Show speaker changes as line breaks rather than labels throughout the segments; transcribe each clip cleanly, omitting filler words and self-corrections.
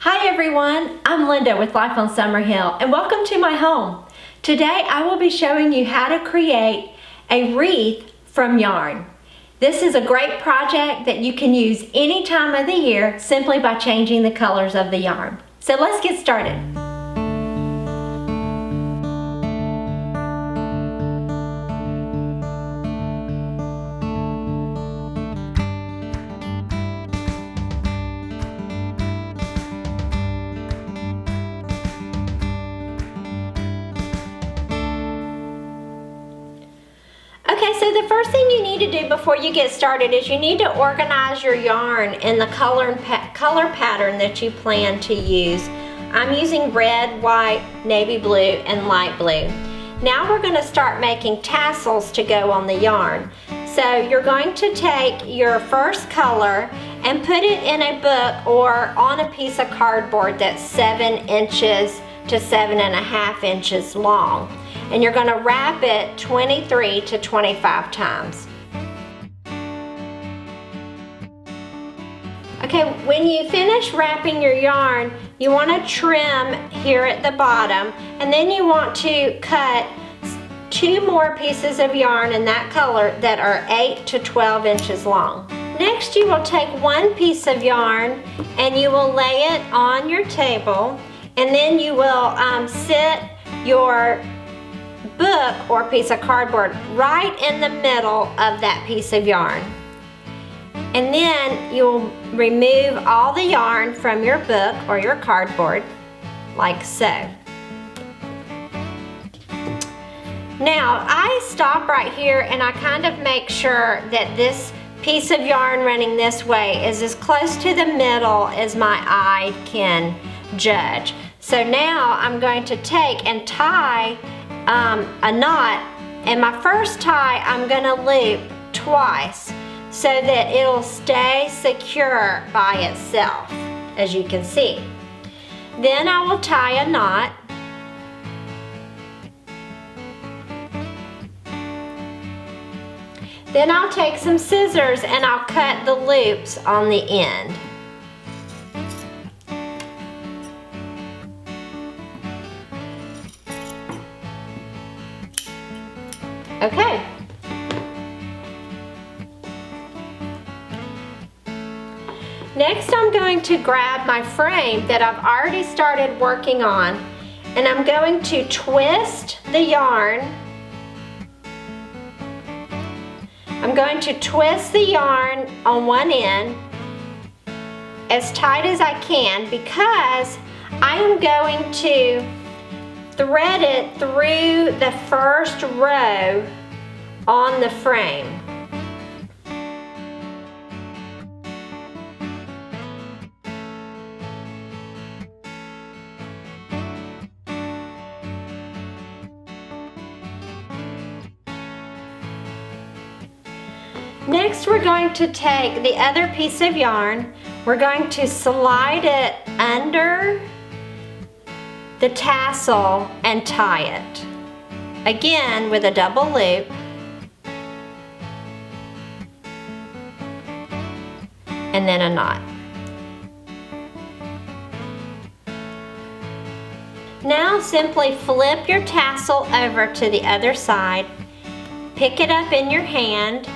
Hi everyone, I'm Linda with Life on Summerhill and welcome to my home. Today I will be showing you how to create a wreath from yarn. This is a great project that you can use any time of the year simply by changing the colors of the yarn. So let's get started. Okay, so the first thing you need to do before you get started is you need to organize your yarn in the color pattern that you plan to use. I'm using red, white, navy blue, and light blue. Now we're going to start making tassels to go on the yarn. So you're going to take your first color and put it in a book or on a piece of cardboard that's 7 inches to 7.5 inches long. And you're going to wrap it 23 to 25 times. Okay, when you finish wrapping your yarn, you want to trim here at the bottom, and then you want to cut 2 more pieces of yarn in that color that are 8 to 12 inches long. Next, you will take 1 piece of yarn and you will lay it on your table, and then you will sit your book or piece of cardboard right in the middle of that piece of yarn. And then you'll remove all the yarn from your book or your cardboard, like so. Now, I stop right here and I kind of make sure that this piece of yarn running this way is as close to the middle as my eye can judge. So now I'm going to take and tie a knot, and my first tie I'm going to loop twice so that it'll stay secure by itself, as you can see. Then I will tie a knot, then I'll take some scissors and I'll cut the loops on the end. Okay. Next, I'm going to grab my frame that I've already started working on, and I'm going to twist the yarn. I'm going to twist the yarn on one end as tight as I can because I am going to thread it through the first row on the frame. Next, we're going to take the other piece of yarn, we're going to slide it under the tassel and tie it. Again with a double loop. And then a knot. Now simply flip your tassel over to the other side, pick it up in your hand,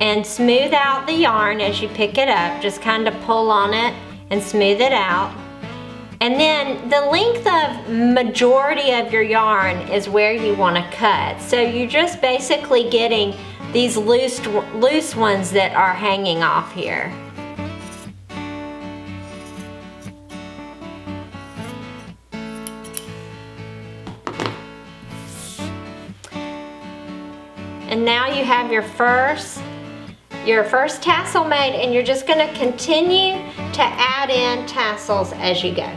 and smooth out the yarn as you pick it up. Just kind of pull on it and smooth it out. And then the length of majority of your yarn is where you want to cut. So you're just basically getting these loose ones that are hanging off here. And now you have your first tassel made, and you're just going to continue to add in tassels as you go.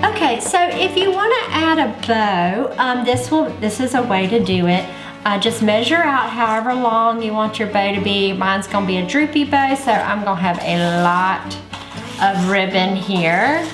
Okay, so if you want to add a bow, this is a way to do it. just measure out however long you want your bow to be. Mine's gonna be a droopy bow, so I'm gonna have a lot of ribbon here.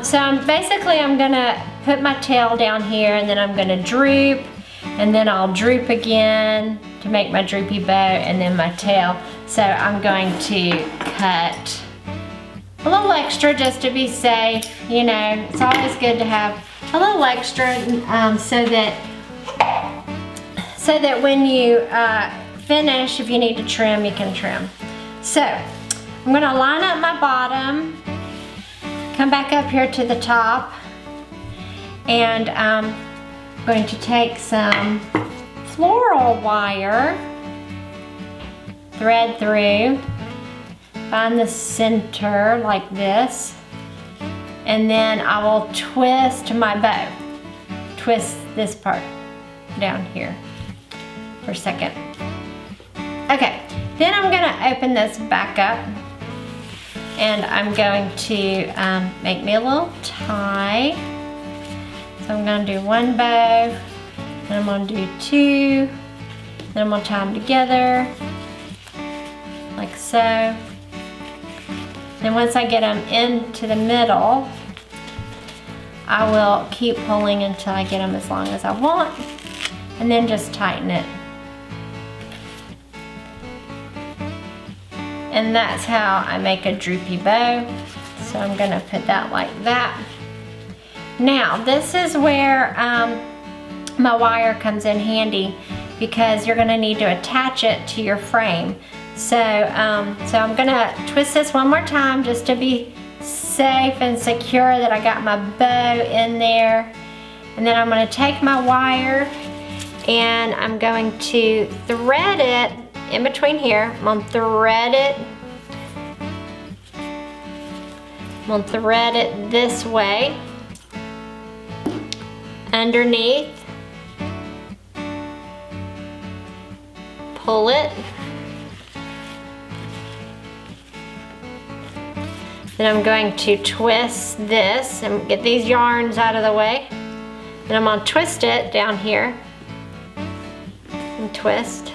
So I'm gonna put my tail down here, and then I'm gonna droop, and then I'll droop again to make my droopy bow, and then my tail. So I'm going to cut a little extra just to be safe. You know, it's always good to have a little extra so that when you finish, if you need to trim, you can trim. So I'm gonna line up my bottom, come back up here to the top, and I'm going to take some floral wire, thread through, find the center like this, and then I will twist my bow. Twist this part down here for a second. Okay, then I'm gonna open this back up, and I'm going to make me a little tie. So I'm gonna do one bow, then I'm gonna do two, then I'm gonna tie them together, like so. Then once I get them into the middle, I will keep pulling until I get them as long as I want, and then just tighten it. And that's how I make a droopy bow. So I'm gonna put that like that. Now, this is where my wire comes in handy, because you're gonna need to attach it to your frame. So I'm gonna twist this one more time just to be safe and secure that I got my bow in there. And then I'm gonna take my wire and I'm going to thread it in between here. I'm gonna thread it this way, underneath, pull it, then I'm going to twist this and get these yarns out of the way, and I'm gonna twist it down here and twist.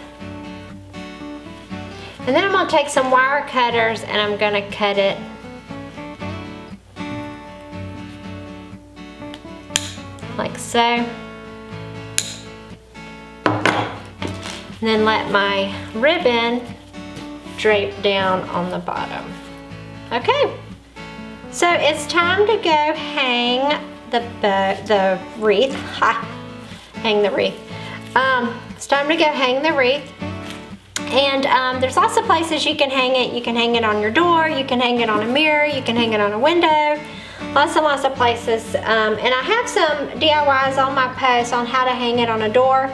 And then I'm gonna take some wire cutters and I'm gonna cut it like so. And then let my ribbon drape down on the bottom. Okay, so it's time to go hang the wreath. Hang the wreath. It's time to go hang the wreath. And there's lots of places you can hang it. You can hang it on your door, you can hang it on a mirror, you can hang it on a window. Lots and lots of places. And I have some DIYs on my post on how to hang it on a door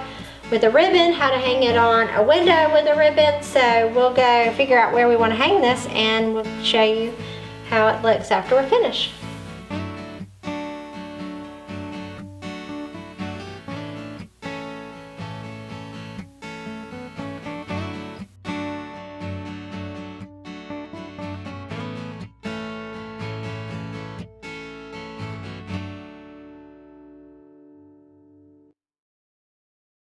with a ribbon, how to hang it on a window with a ribbon. So we'll go figure out where we want to hang this, and we'll show you how it looks after we're finished.